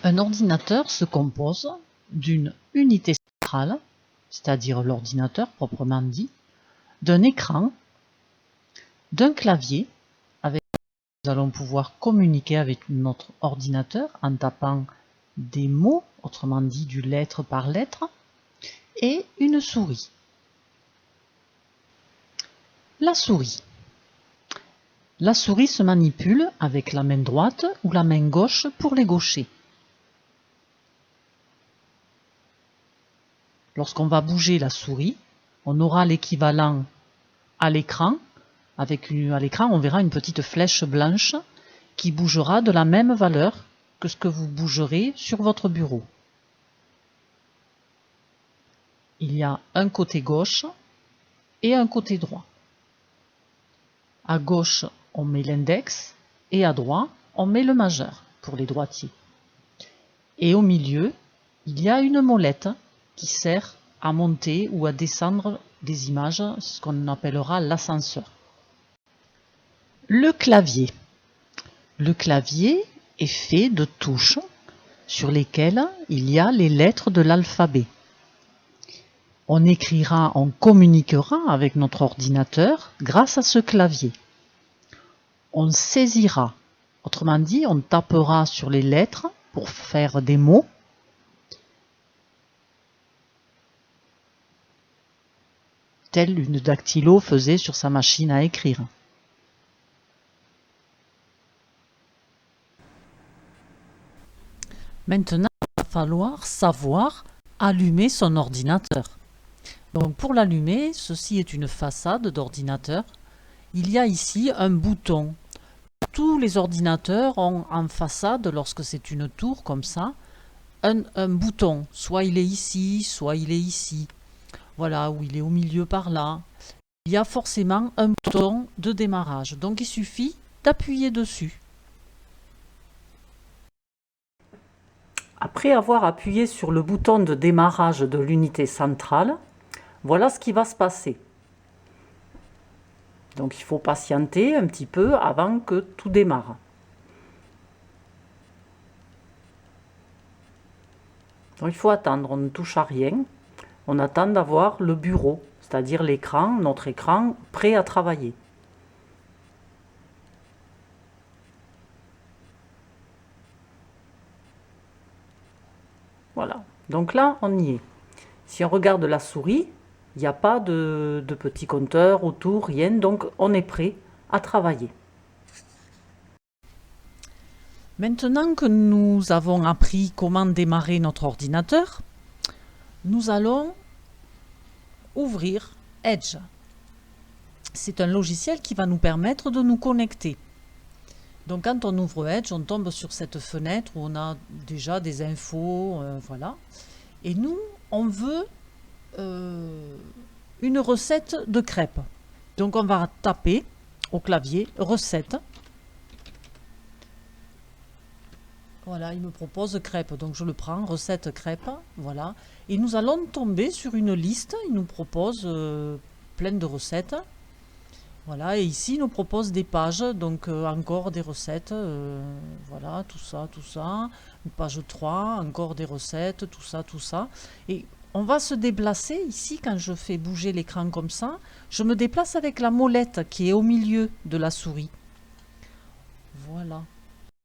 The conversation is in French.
Un ordinateur se compose d'une unité centrale, c'est-à-dire l'ordinateur proprement dit, d'un écran, d'un clavier, avec lequel nous allons pouvoir communiquer avec notre ordinateur en tapant des mots, autrement dit du lettre par lettre, et une souris. La souris. La souris se manipule avec la main droite ou la main gauche pour les gauchers. Lorsqu'on va bouger la souris, on aura l'équivalent à l'écran. À l'écran, on verra une petite flèche blanche qui bougera de la même valeur que ce que vous bougerez sur votre bureau. Il y a un côté gauche et un côté droit. À gauche, on met l'index et à droite, on met le majeur pour les droitiers. Et au milieu, il y a une molette qui sert à monter ou à descendre des images, ce qu'on appellera l'ascenseur. Le clavier. Le clavier est fait de touches sur lesquelles il y a les lettres de l'alphabet. On écrira, on communiquera avec notre ordinateur grâce à ce clavier. On saisira, autrement dit, on tapera sur les lettres pour faire des mots. Tel une dactylo faisait sur sa machine à écrire. Maintenant, il va falloir savoir allumer son ordinateur. Donc pour l'allumer, ceci est une façade d'ordinateur. Il y a ici un bouton. Tous les ordinateurs ont en façade, lorsque c'est une tour comme ça, un bouton. Soit il est ici, soit il est ici. Voilà, ou il est au milieu par là. Il y a forcément un bouton de démarrage. Donc il suffit d'appuyer dessus. Après avoir appuyé sur le bouton de démarrage de l'unité centrale, voilà ce qui va se passer. Donc il faut patienter un petit peu avant que tout démarre. Donc il faut attendre, on ne touche à rien. On attend d'avoir le bureau, c'est-à-dire l'écran, notre écran, prêt à travailler. Voilà, donc là on y est. Si on regarde la souris, il n'y a pas de petit compteur autour, rien, donc on est prêt à travailler. Maintenant que nous avons appris comment démarrer notre ordinateur, nous allons ouvrir Edge. C'est un logiciel qui va nous permettre de nous connecter. Donc quand on ouvre Edge, on tombe sur cette fenêtre où on a déjà des infos, voilà. Et nous, on veut une recette de crêpes. Donc on va taper au clavier recette. Voilà, il me propose crêpes, donc je le prends, recette crêpes, voilà. Et nous allons tomber sur une liste, il nous propose plein de recettes. Voilà, et ici il nous propose des pages, donc encore des recettes, voilà, tout ça. Une page 3, encore des recettes, tout ça. Et on va se déplacer ici, quand je fais bouger l'écran comme ça, je me déplace avec la molette qui est au milieu de la souris.